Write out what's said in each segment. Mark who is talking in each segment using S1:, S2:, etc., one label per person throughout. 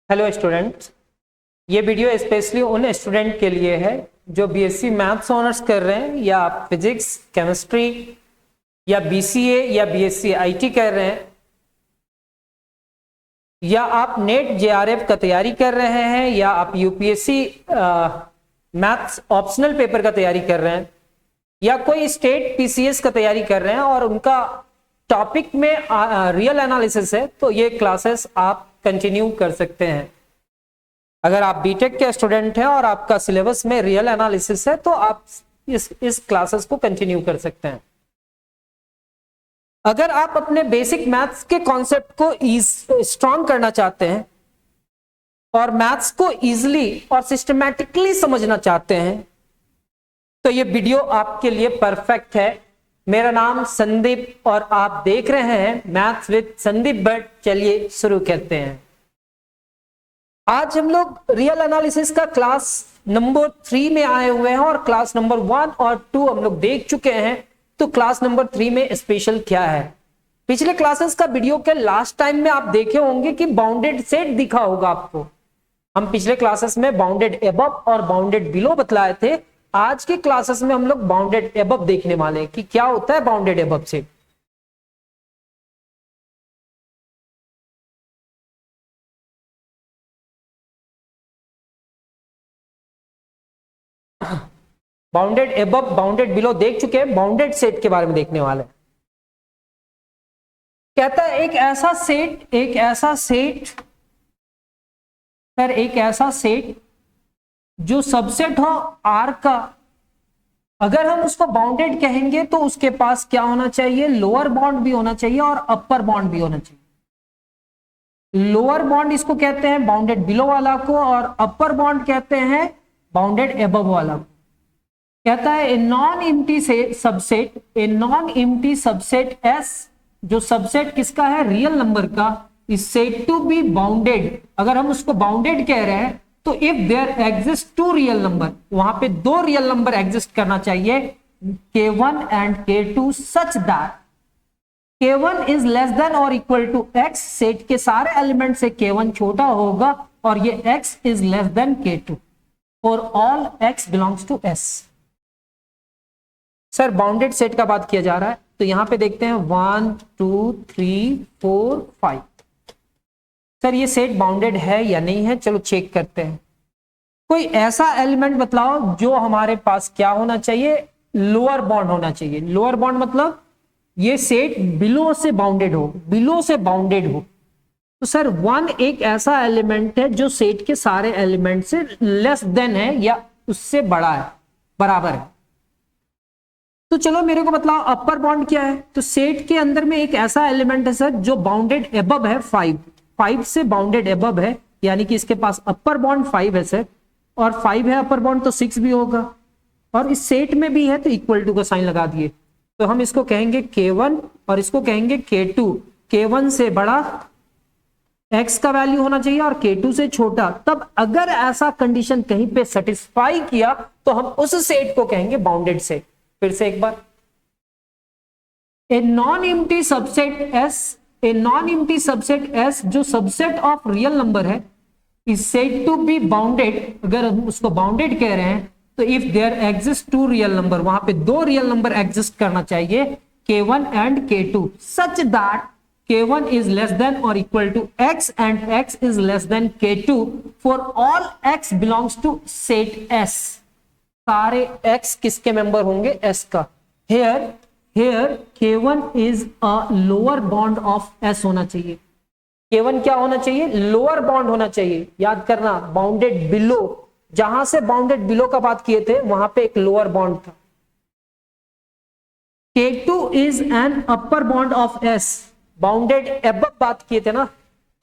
S1: Hello students, ये video specially उन student के लिए है जो बीएससी मैथ्स ऑनर्स कर रहे हैं या फिजिक्स केमिस्ट्री या बीसीए या बीएससी आईटी कर रहे हैं या आप नेट जेआरएफ का तैयारी कर रहे हैं या आप यूपीएससी मैथ्स ऑप्शनल पेपर का तैयारी कर रहे हैं या कोई स्टेट पीसीएस का तैयारी कर रहे हैं और उनका टॉपिक में रियल एनालिसिस है, तो ये क्लासेस आप कंटिन्यू कर सकते हैं। अगर आप बीटेक के स्टूडेंट हैं और आपका सिलेबस में रियल एनालिसिस है तो आप इस क्लासेस को कंटिन्यू कर सकते हैं। अगर आप अपने बेसिक मैथ्स के कॉन्सेप्ट को स्ट्रॉन्ग करना चाहते हैं और मैथ्स को इजीली और सिस्टमैटिकली समझना चाहते हैं तो ये वीडियो आपके लिए परफेक्ट है। मेरा नाम संदीप और आप देख रहे हैं मैथ्स विद संदीप भट्ट। चलिए शुरू करते हैं। आज हम लोग रियल एनालिसिस का क्लास नंबर 3 में आए हुए हैं और क्लास नंबर 1 और 2 हम लोग देख चुके हैं। तो क्लास नंबर 3 में स्पेशल क्या है? पिछले क्लासेस का वीडियो के लास्ट टाइम में आप देखे होंगे कि बाउंडेड सेट दिखा होगा आपको। हम पिछले क्लासेस में बाउंडेड अबव और बाउंडेड बिलो बतलाए थे। आज के क्लासेस में हम लोग बाउंडेड अबव देखने वाले हैं कि क्या होता है बाउंडेड अबव से। बाउंडेड अबव बाउंडेड बिलो देख चुके हैं, बाउंडेड सेट के बारे में देखने वाले हैं। कहता है एक ऐसा सेट जो सबसेट हो आर का, अगर हम उसको बाउंडेड कहेंगे तो उसके पास क्या होना चाहिए? लोअर बाउंड भी होना चाहिए और अपर बाउंड भी होना चाहिए। लोअर बाउंड इसको कहते हैं बाउंडेड बिलो वाला को और अपर बाउंड कहते हैं बाउंडेड अबव वाला को। कहता है a non empty subset S, जो सबसेट किसका है? रियल नंबर का, is said to be bounded. अगर हम उसको बाउंडेड कह रहे हैं तो if there exist 2 real number, वहां पे 2 रियल नंबर एग्जिस्ट करना चाहिए k1 and k2 such that k1 is less than और इक्वल टू x। सेट के सारे एलिमेंट से k1 छोटा होगा और ये x is less than k2 और all x belongs to s। Sir bounded set का बात किया जा रहा है तो यहां पे देखते हैं 1 2 3 4 5। सर ये सेट बाउंडेड है या नहीं है? चलो चेक करते हैं। कोई ऐसा एलिमेंट बतलाओ जो हमारे पास क्या होना चाहिए? लोअर बाउंड होना चाहिए। लोअर बाउंड मतलब ये सेट बिलो से बाउंडेड हो, बिलो से बाउंडेड हो। तो सर 1 एक ऐसा एलिमेंट है जो सेट के सारे एलिमेंट से लेस देन है या उससे बड़ा है, बराबर है। तो चलो मेरे को बतलाओ अपर बाउंड क्या है? तो सेट के अंदर में एक ऐसा एलिमेंट है सर जो बाउंडेड अबव है 5 से बाउंडेड अबव है, यानी कि इसके पास अपर बाउंड 5 है सर, और 5 है अपर बाउंड तो 6 भी होगा और इस सेट में भी है तो इक्वल टू का साइन लगा दिए। तो हम इसको कहेंगे k1 और इसको कहेंगे k2। k1 से बड़ा x का वैल्यू होना चाहिए और k2 से छोटा। तब अगर ऐसा कंडीशन कहीं पे सेटिस्फाई किया तो हम उस सेट को कहेंगे बाउंडेड सेट। फिर से एक बार, a non empty subset S जो सबसेट ऑफ रियल नंबर है is said to be bounded. अगर हम उसको बाउंडेड कह रहे हैं तो if there exist 2 real number, वहां पे 2 रियल नंबर एग्जिस्ट करना चाहिए k1 and k2 such that k1 is less than और equal to x and x is less than k2 for all x belongs to set S। सारे x किसके member होंगे? S का। Here k1 is a lower bound of S होना चाहिए। k1 क्या होना चाहिए? लोअर बाउंड होना चाहिए। याद करना, बाउंडेड बिलो, जहां से बाउंडेड बिलो का बात किए थे वहां पे एक लोअर बाउंड था। k2 is an upper bound of S। Bounded above बात किए थे ना,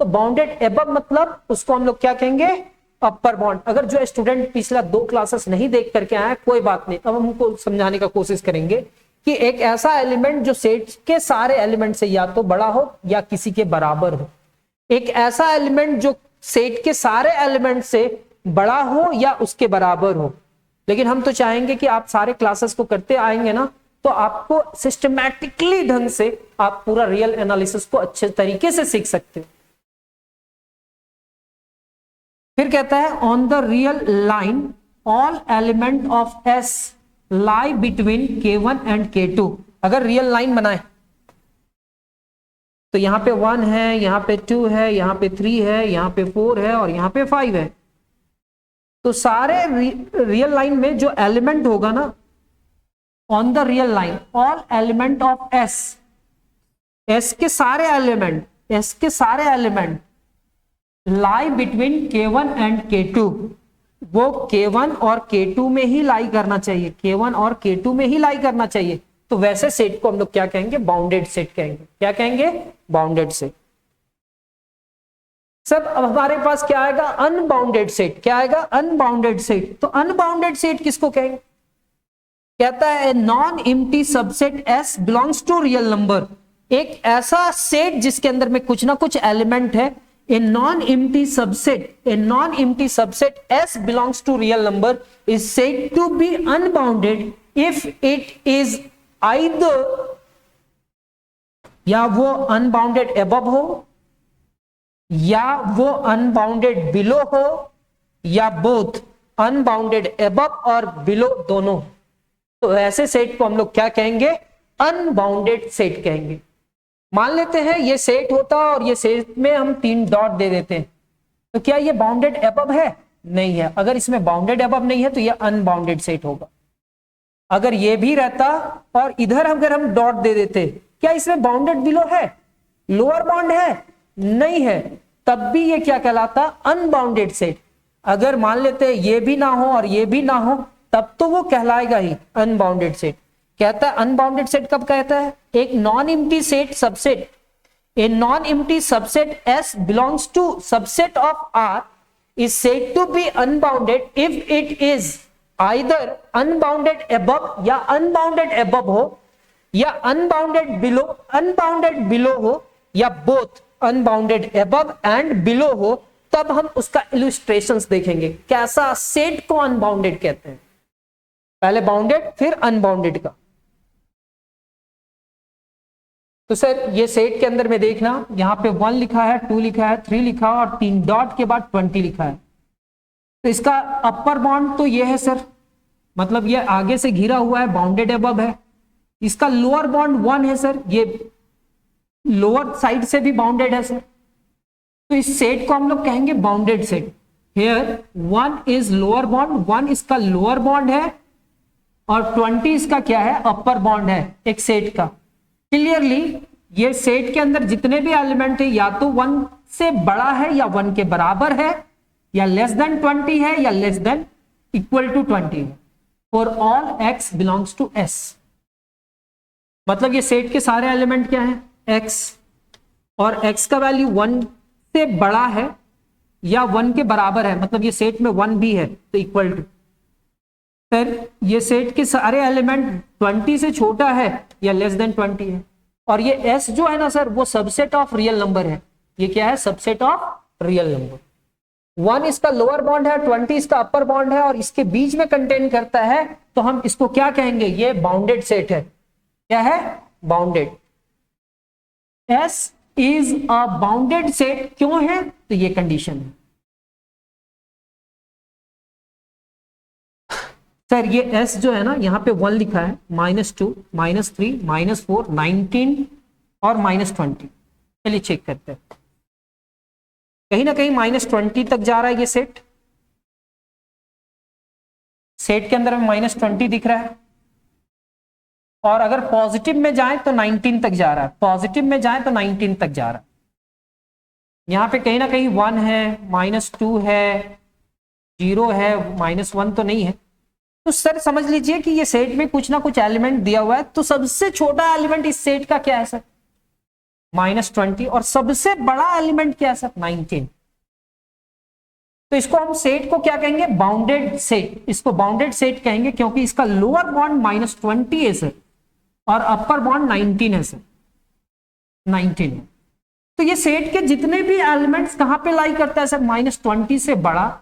S1: तो बाउंडेड अबव मतलब उसको हम लोग क्या कहेंगे? Upper bound. अगर जो स्टूडेंट पिछला 2 क्लासेस नहीं देख करके आया कोई बात नहीं, अब हम उनको समझाने का कोशिश करेंगे कि एक ऐसा एलिमेंट जो सेट के सारे एलिमेंट से या तो बड़ा हो या किसी के बराबर हो। एक ऐसा एलिमेंट जो सेट के सारे एलिमेंट से बड़ा हो या उसके बराबर हो। लेकिन हम तो चाहेंगे कि आप सारे क्लासेस को करते आएंगे ना, तो आपको सिस्टमैटिकली ढंग से आप पूरा रियल एनालिसिस को अच्छे तरीके से सीख सकते हो। फिर कहता है on the real line all element of S lie between K1 and K2। अगर रियल लाइन बनाए तो यहां पे 1 है, यहां पे 2 है, यहां पे 3 है, यहां पे 4 है और यहां पे 5 है। तो सारे रियल लाइन में जो एलिमेंट होगा ना, on the real line all element of S, S के सारे element lie between K1 and K2, वो K1 और K2 में ही लाई करना चाहिए, K1 और K2 में ही लाई करना चाहिए। तो वैसे सेट को हम लोग क्या कहेंगे? बाउंडेड सेट कहेंगे। क्या कहेंगे? Bounded set. सब अब हमारे पास क्या आएगा? Unbounded set. क्या आएगा? Unbounded set. तो अनबाउंडेड सेट किसको कहेंगे? कहता है non empty subset S belongs to real number. एक ऐसा सेट जिसके अंदर में कुछ ना कुछ एलिमेंट है। A non-empty subset S belongs to real number is said to be unbounded if it is either या वो अनबाउंडेड above हो, या वो अनबाउंडेड बिलो हो, या बोथ अनबाउंडेड above और बिलो दोनों। तो ऐसे सेट को हम लोग क्या कहेंगे? अनबाउंडेड सेट कहेंगे। मान लेते हैं ये सेट होता और ये सेट में हम 3 डॉट दे देते हैं, तो क्या ये बाउंडेड अबव है? नहीं है। अगर इसमें बाउंडेड अबव नहीं है तो ये अनबाउंडेड सेट होगा। अगर ये भी रहता और इधर अगर हम डॉट दे देते, क्या इसमें बाउंडेड बिलो है? लोअर बाउंड है? नहीं है। तब भी ये क्या कहलाता? Unbounded set. अगर मान लेते ये भी ना हो और ये भी ना हो, तब तो वो कहलाएगा ही अनबाउंडेड सेट। कहता है अनबाउंडेड सेट कब कहता है? एक non empty set subset, A non empty subset S belongs to subset of R is said to be unbounded if it is either unbounded above या unbounded above हो, या unbounded below हो, या both unbounded above and below हो। तब हम उसका illustrations देखेंगे कैसा सेट को अनबाउंडेड कहते हैं। पहले बाउंडेड फिर अनबाउंडेड का। तो सर ये सेट के अंदर में देखना, यहां पे 1 लिखा है, 2 लिखा है, 3 लिखा है और 3 डॉट के बाद 20 लिखा है। तो इसका अपर बाउंड तो ये है सर, मतलब ये आगे से घिरा हुआ है, बाउंडेड अबव है। इसका लोअर बाउंड 1 है सर, ये लोअर साइड से भी बाउंडेड है सर। तो इस सेट को हम लोग कहेंगे bounded set. Here 1 is lower bound, 1 इसका लोअर बाउंड है और 20 इसका क्या है? अपर बाउंड है एक सेट का। क्लियरली ये सेट के अंदर जितने भी एलिमेंट है या तो 1 से बड़ा है या 1 के बराबर है, या लेस देन 20 है या लेस देन इक्वल टू 20 है। For all x belongs to S, मतलब ये सेट के सारे एलिमेंट क्या है? x, और x का वैल्यू 1 से बड़ा है या 1 के बराबर है, मतलब ये सेट में 1 भी है तो इक्वल टू। फिर ये सेट के सारे एलिमेंट 20 से छोटा है या लेस देन 20 है, और ये S जो है ना सर वो सबसेट ऑफ रियल नंबर है। ये क्या है? Subset of real number. 1 इसका लोअर बाउंड है, 20 इसका अपर बाउंड है और इसके बीच में कंटेन करता है, तो हम इसको क्या कहेंगे? ये बाउंडेड सेट है। क्या है? Bounded. S is a bounded set क्यों है? तो ये कंडीशन है सर। ये S जो है ना, यहां पे 1 लिखा है, -2, -3, -4, 19 और -20। चलिए चेक करते हैं, कहीं ना कहीं -20 तक जा रहा है ये सेट। सेट के अंदर में -20 दिख रहा है, और अगर पॉजिटिव में जाए तो 19 तक जा रहा है, पॉजिटिव में जाए तो 19 तक जा रहा है। यहां पे कहीं ना कहीं 1 है, -2 है, 0 है, -1 तो नहीं है। तो सर समझ लीजिए कि ये सेट में कुछ ना कुछ एलिमेंट दिया हुआ है, तो सबसे छोटा एलिमेंट इस सेट का क्या है सर? -20, और सबसे बड़ा एलिमेंट क्या है सर? 19। तो इसको हम सेट को क्या कहेंगे? Bounded set. इसको बाउंडेड सेट कहेंगे क्योंकि इसका लोअर बाउंड -20 है सर, और अपर बाउंड 19 है सर, 19 है। तो ये सेट के जितने भी एलिमेंट्स कहां पे लाई करता है सर? -20 से बड़ा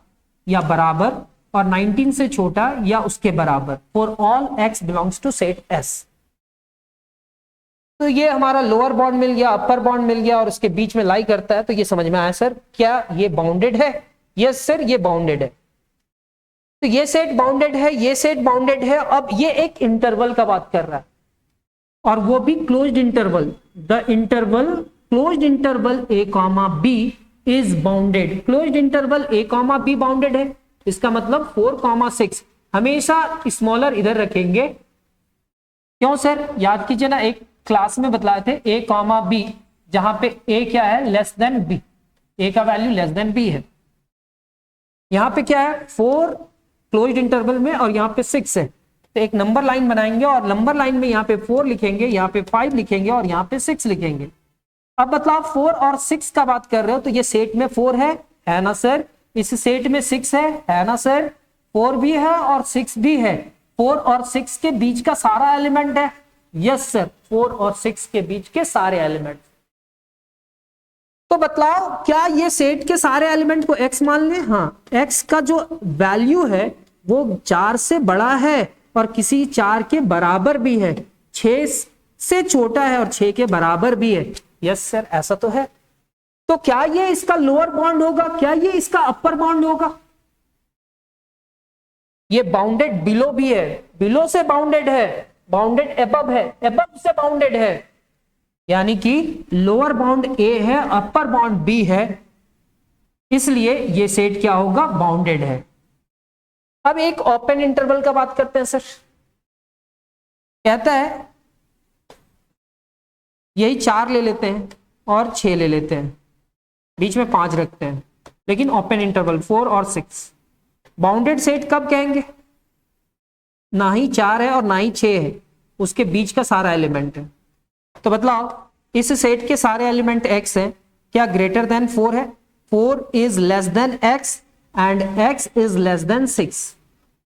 S1: या बराबर और 19 से छोटा या उसके बराबर। For all x belongs to set S। तो ये हमारा लोअर बाउंड मिल गया, अपर बाउंड मिल गया और उसके बीच में लाई करता है, तो ये समझ में आया सर क्या ये बाउंडेड है? यस सर ये बाउंडेड है। तो ये सेट बाउंडेड है, ये सेट बाउंडेड है। अब ये एक इंटरवल का बात कर रहा है और वो भी closed interval. The interval closed interval a comma b is bounded. Closed interval a comma b bounded है, इसका मतलब 4,6 हमेशा स्मॉलर इधर रखेंगे। क्यों सर? याद कीजिए ना, एक क्लास में बतलाए थे a कॉमा b, जहां पे a क्या है लेस देन b, a का वैल्यू लेस देन b है। यहां पे क्या है 4 क्लोज्ड इंटरवल में और यहाँ पे 6 है, तो एक नंबर लाइन बनाएंगे और नंबर लाइन में यहाँ पे 4 लिखेंगे, यहाँ पे 5 लिखेंगे और यहाँ पे 6 लिखेंगे। अब मतलब 4 और 6 का बात कर रहे हो तो ये सेट में 4 है ना सर? इस सेट में 6 है ना सर? 4 भी है और 6 भी है। 4 और 6 के बीच का सारा एलिमेंट है। यस सर, 4 और 6 के बीच के सारे एलिमेंट। तो बतलाओ क्या ये सेट के सारे एलिमेंट को x मान लें? हाँ, x का जो वैल्यू है वो 4 से बड़ा है और किसी 4 के बराबर भी है, 6 से छोटा है और 6 के बराबर भी है। यस सर, ऐसा तो है। तो क्या ये इसका लोअर बाउंड होगा? क्या ये इसका अपर बाउंड होगा? ये बाउंडेड बिलो भी है, बिलो से बाउंडेड है, बाउंडेड एबव है, एबव से बाउंडेड है, यानी कि लोअर बाउंड a है, अपर बाउंड b है, इसलिए ये सेट क्या होगा? बाउंडेड है। अब एक ओपन इंटरवल का बात करते हैं सर। कहता है यही 4 ले लेते हैं और 6 ले लेते हैं, बीच में 5 रखते हैं, लेकिन ओपन इंटरवल 4 और 6। बाउंडेड सेट कब कहेंगे? ना ही 4 है और ना ही 6 है, उसके बीच का सारा एलिमेंट है। तो बतलाओ इस सेट के सारे एलिमेंट x हैं, क्या ग्रेटर देन 4 है? 4 is less then x and x is less then 6।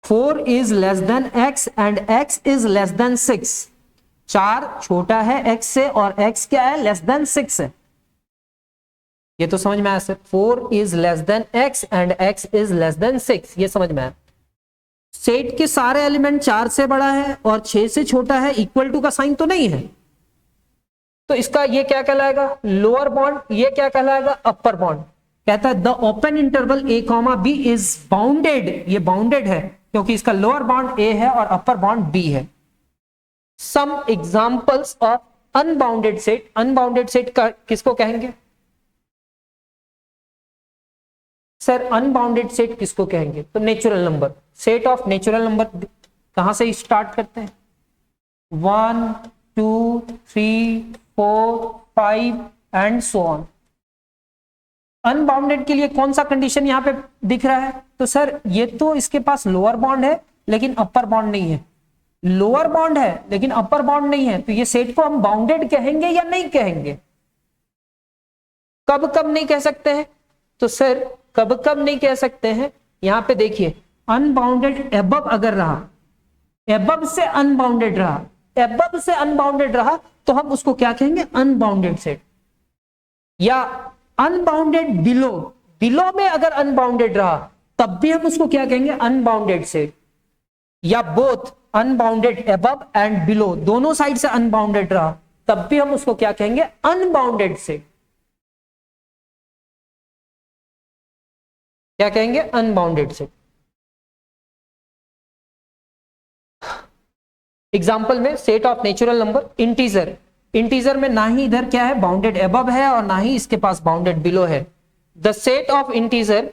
S1: 4 is less then x and x is less then 6। 4 छोटा है x से और x क्या है? लेस देन 6 है। ये तो समझ में आया sir. 4 is less then x and x is less then 6, ये समझ में आया। सेट के सारे एलिमेंट 4 से बड़ा है और 6 से छोटा है, इक्वल टू का साइन तो नहीं है, तो इसका ये क्या कहलाएगा? Lower bond. ये क्या कहलाएगा? अपर बॉन्ड। कहता है the open interval a comma b is bounded. ये बाउंडेड है क्योंकि इसका लोअर बॉन्ड a है और अपर बॉन्ड b है। Some examples of unbounded set. Unbounded set का किसको कहेंगे सर? अनबाउंडेड सेट किसको कहेंगे? तो natural number. Set of natural number कहां से स्टार्ट करते हैं? 1 2 3 4 5 एंड सो ऑन। अनबाउंडेड के लिए कौन सा कंडीशन यहां पे दिख रहा है? तो सर ये तो इसके पास लोअर बाउंड है लेकिन अपर बाउंड नहीं है, लोअर बाउंड है लेकिन अपर बाउंड नहीं है, तो ये सेट को हम बाउंडेड कहेंगे या नहीं कहेंगे? कब कब नहीं कह सकते हैं? तो सर कब कब नहीं कह सकते हैं, यहां पे देखिए, अनबाउंडेड एबव अगर रहा, एबव से अनबाउंडेड रहा, एबव से अनबाउंडेड रहा, तो हम उसको क्या कहेंगे? Unbounded set. या अनबाउंडेड बिलो, बिलो में अगर अनबाउंडेड रहा तब भी हम उसको क्या कहेंगे? Unbounded set. या both unbounded above and below, दोनों साइड से अनबाउंडेड रहा तब भी हम उसको क्या कहेंगे? Unbounded set. क्या कहेंगे? Unbounded set. एग्जाम्पल में set of natural number integer. Integer में ना ही इधर क्या है? बाउंडेड एबव है और ना ही इसके पास बाउंडेड बिलो है। The set of integer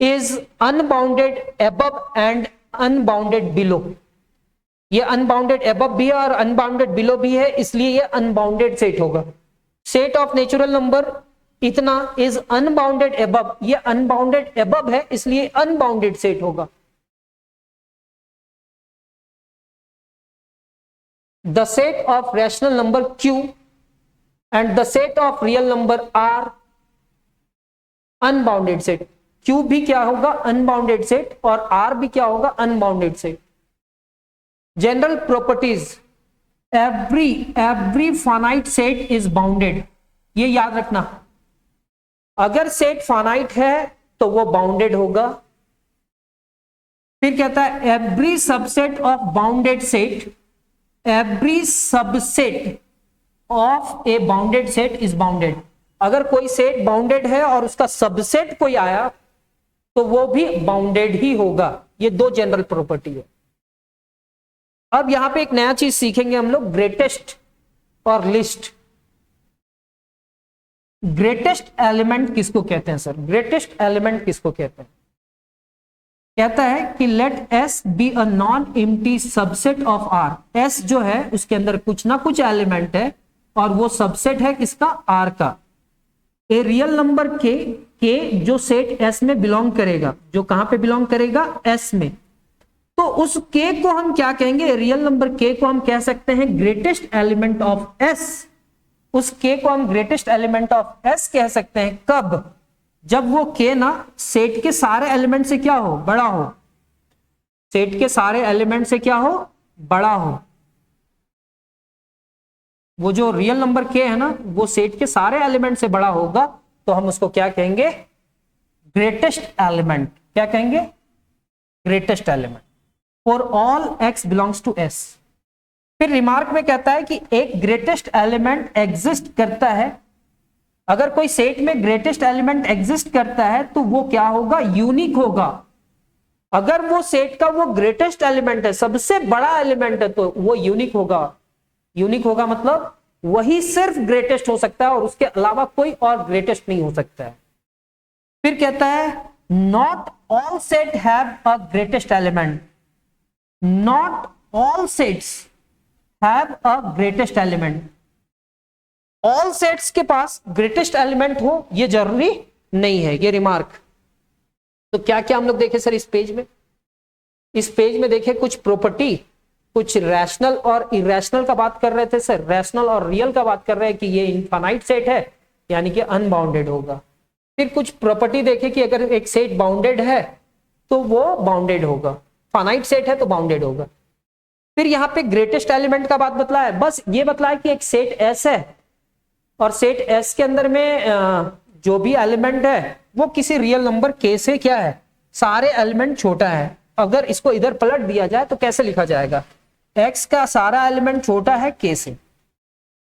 S1: is unbounded above and unbounded below. ये अनबाउंडेड एबव भी है और अनबाउंडेड बिलो भी है, इसलिए ये अनबाउंडेड सेट होगा। सेट ऑफ नेचुरल नंबर इतना इज अनबाउंडेड एबव, ये अनबाउंडेड एबव है इसलिए अनबाउंडेड सेट होगा। The set of rational number q and the set of real number r unbounded set। q भी क्या होगा? अनबाउंडेड सेट और r भी क्या होगा? Unbounded set. General properties, every finite set is bounded. ये याद रखना, अगर सेट फाइनाइट है तो वो बाउंडेड होगा। फिर कहता है every subset of bounded set, every subset of a bounded set is bounded। अगर कोई सेट बाउंडेड है और उसका सबसेट कोई आया तो वो भी बाउंडेड ही होगा। ये दो जनरल प्रॉपर्टी है। अब यहां पे एक नया चीज सीखेंगे हम लोग, ग्रेटेस्ट और लिस्ट। ग्रेटेस्ट एलिमेंट किसको कहते हैं सर? ग्रेटेस्ट एलिमेंट किसको कहते हैं? कहता है कि let S be a non empty subset of R. S जो है उसके अंदर कुछ ना कुछ एलिमेंट है और वो सबसेट है किसका? आर का। ए रियल नंबर के जो सेट एस में बिलोंग करेगा, जो कहां पे बिलोंग करेगा? एस में। तो उस के को हम क्या कहेंगे? रियल नंबर के को हम कह सकते हैं ग्रेटेस्ट एलिमेंट ऑफ एस। उस के को हम ग्रेटेस्ट एलिमेंट ऑफ एस कह सकते हैं कब? जब वो के ना सेट के सारे एलिमेंट से क्या हो? बड़ा हो। सेट के सारे एलिमेंट से क्या हो? बड़ा हो। वो जो रियल नंबर के है ना, वो सेट के सारे एलिमेंट से बड़ा होगा तो हम उसको क्या कहेंगे? Greatest element. क्या कहेंगे? Greatest element for all X belongs to S. फिर रिमार्क में कहता है कि एक ग्रेटेस्ट एलिमेंट एग्जिस्ट करता है। अगर कोई सेट में ग्रेटेस्ट एलिमेंट एग्जिस्ट करता है तो वो क्या होगा? यूनिक होगा। अगर वो सेट का वो ग्रेटेस्ट एलिमेंट है, सबसे बड़ा एलिमेंट है, तो वो यूनिक होगा। यूनिक होगा मतलब वही सिर्फ ग्रेटेस्ट हो सकता है और उसके अलावा कोई और ग्रेटेस्ट नहीं हो सकता है। फिर कहता है not all set have a greatest element. Not all sets have a greatest element. All sets के पास ग्रेटेस्ट एलिमेंट हो ये जरूरी नहीं है। ये रिमार्क। तो क्या क्या हम लोग देखे सर इस पेज में? इस पेज में देखे कुछ प्रॉपर्टी, कुछ रैशनल और इरेशनल का बात कर रहे थे सर। रैशनल और रियल का बात कर रहे हैं कि ये इनफाइनाइट सेट है यानी कि अनबाउंडेड होगा। फिर कुछ प्रॉपर्टी देखे कि अगर एक सेट बाउंडेड है तो वो बाउंडेड होगा, फाइनाइट सेट है तो बाउंडेड होगा। फिर यहाँ पे ग्रेटेस्ट एलिमेंट का बात बतलाया। बस ये बतलाया कि एक सेट एस है और सेट एस के अंदर में जो भी एलिमेंट है वो किसी रियल नंबर के से क्या है? सारे एलिमेंट छोटा है। अगर इसको इधर पलट दिया जाए तो कैसे लिखा जाएगा? एक्स का सारा एलिमेंट छोटा है के से,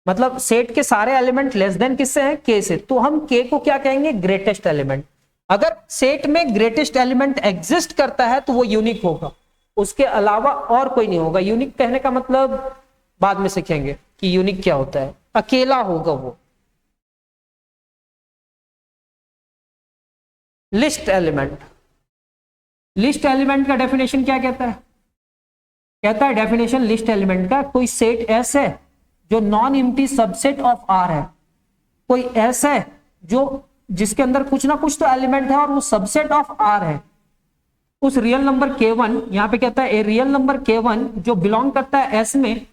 S1: मतलब सेट के सारे एलिमेंट लेस देन किससे हैं? के से। तो हम के को क्या कहेंगे? Greatest element. अगर सेट में ग्रेटेस्ट एलिमेंट एग्जिस्ट करता है तो वो यूनिक होगा, उसके अलावा और कोई नहीं होगा। यूनिक कहने का मतलब बाद में सीखेंगे कि यूनिक क्या होता है। अकेला होगा वो। List element. लिस्ट एलिमेंट का डेफिनेशन क्या कहता है? कहता है डेफिनेशन लिस्ट एलिमेंट का, कोई सेट एस है जो non empty subset of R है। कोई एस है जो जिसके अंदर कुछ ना कुछ तो एलिमेंट है और वो सबसेट ऑफ आर है। उस रियल नंबर K1, यहां पे कहता है ए रियल नंबर K1 जो बिलोंग करता है एस में,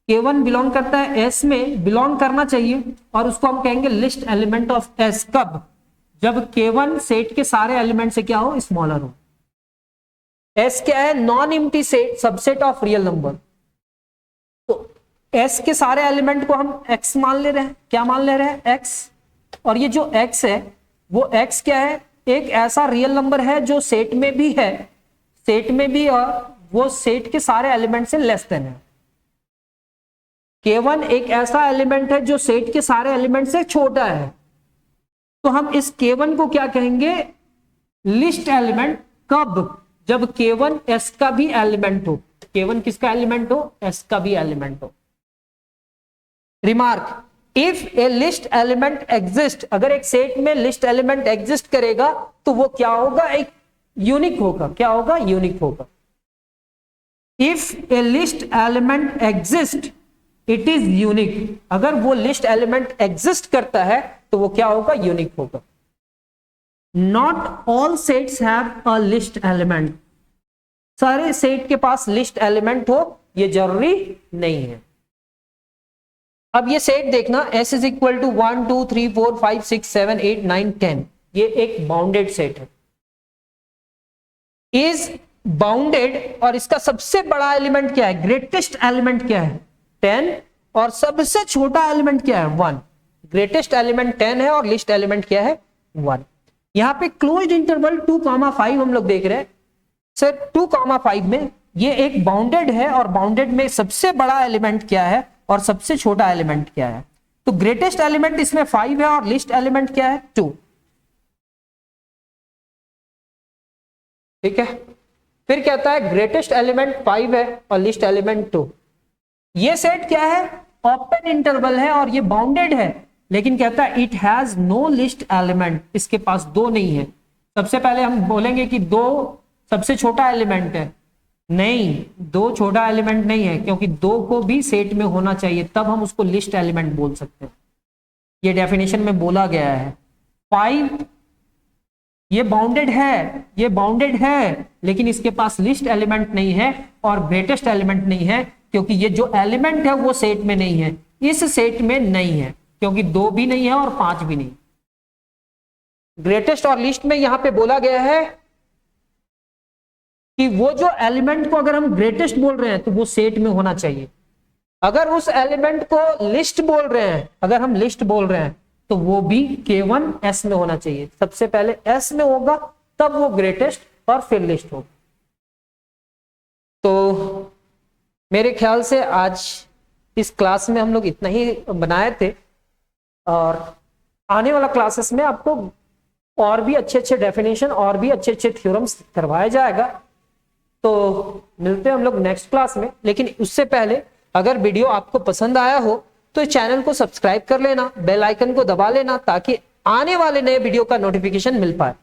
S1: K1 बिलोंग करता है एस में, बिलोंग करना चाहिए और उसको हम कहेंगे लिस्ट एलिमेंट ऑफ एस। कब? जब K1 सेट के सारे एलिमेंट से क्या हो? स्मॉलर हो। एस क्या है? Non empty set subset of real number. तो एस के सारे एलिमेंट को हम एक्स मान ले रहे हैं। क्या मान ले रहे हैं? एक्स। और ये जो एक्स है वो एक्स क्या है? एक ऐसा रियल नंबर है जो सेट में भी है, सेट में भी, और वो सेट के सारे एलिमेंट से लेस देन है। K1 एक ऐसा एलिमेंट है जो सेट के सारे एलिमेंट से छोटा है। तो हम इस K1 को क्या कहेंगे? List element. कब? जब K1 S का भी एलिमेंट हो। K1 किसका एलिमेंट हो? S का भी एलिमेंट हो। Remark, if A list element exist, अगर एक सेट में लिस्ट एलिमेंट एग्जिस्ट करेगा तो वो क्या होगा? एक यूनिक होगा। क्या होगा? यूनिक होगा। If A list element exist it is unique. अगर वो लिस्ट एलिमेंट एग्जिस्ट करता है तो वो क्या होगा? यूनिक होगा। Not all sets have a list element. सारे सेट के पास लिस्ट एलिमेंट हो ये जरूरी नहीं है। अब ये सेट देखना, S इज इक्वल टू 1 2 3 4 5 6 7 8 9 10, ये एक बाउंडेड सेट है। इज बाउंडेड और इसका सबसे बड़ा एलिमेंट क्या है? ग्रेटेस्ट एलिमेंट क्या है? 10। और सबसे छोटा एलिमेंट क्या है? 1। ग्रेटेस्ट एलिमेंट 10 है और लिस्ट एलिमेंट क्या है? 1। यहां पे क्लोज्ड इंटरवल 2,5 हम लोग देख रहे हैं सर। 2,5 में ये एक बाउंडेड है और बाउंडेड में सबसे बड़ा एलिमेंट क्या है और सबसे छोटा एलिमेंट क्या है? तो ग्रेटेस्ट एलिमेंट इसमें 5 है और लिस्ट एलिमेंट क्या है 2। ठीक है, फिर कहता है ग्रेटेस्ट एलिमेंट 5 है और लिस्ट एलिमेंट 2। ये सेट क्या है, ओपन इंटरवल है और ये बाउंडेड है, लेकिन कहता है it has no least element, इसके पास 2 नहीं है। सबसे पहले हम बोलेंगे कि 2 सबसे छोटा एलिमेंट है, नहीं 2 छोटा एलिमेंट नहीं है, क्योंकि 2 को भी सेट में होना चाहिए, तब हम उसको लिस्ट एलिमेंट बोल सकते हैं। ये डेफिनेशन में बोला गया है। 5 ये बाउंडेड है, ये बाउंडेड है, लेकिन इसके पास लिस्ट एलिमेंट नहीं है और ग्रेटेस्ट एलिमेंट नहीं है, क्योंकि ये जो एलिमेंट है वो सेट में नहीं है, इस सेट में नहीं है, क्योंकि 2 भी नहीं है और 5 भी नहीं। ग्रेटेस्ट और लिस्ट में यहां पे बोला गया है कि वो जो एलिमेंट को अगर हम ग्रेटेस्ट बोल रहे हैं तो वो सेट में होना चाहिए, अगर उस एलिमेंट को लिस्ट बोल रहे हैं, अगर हम लिस्ट बोल रहे हैं तो वो भी K1 S में होना चाहिए। सबसे पहले S में होगा तब वो ग्रेटेस्ट और फिर लिस्ट होगा। तो मेरे ख्याल से आज इस क्लास में हम लोग इतना ही बनाए थे, और आने वाला क्लासेस में आपको और भी अच्छे अच्छे डेफिनेशन और भी अच्छे अच्छे थ्योरम्स करवाया जाएगा। तो मिलते हैं हम लोग नेक्स्ट क्लास में, लेकिन उससे पहले अगर वीडियो आपको पसंद आया हो तो इस चैनल को सब्सक्राइब कर लेना, बेल आइकन को दबा लेना, ताकि आने वाले नए वीडियो का नोटिफिकेशन मिल पाए।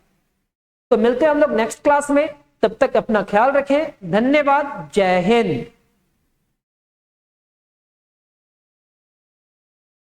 S1: तो मिलते हैं हम लोग नेक्स्ट क्लास में, तब तक अपना ख्याल रखें। धन्यवाद, जय हिंद।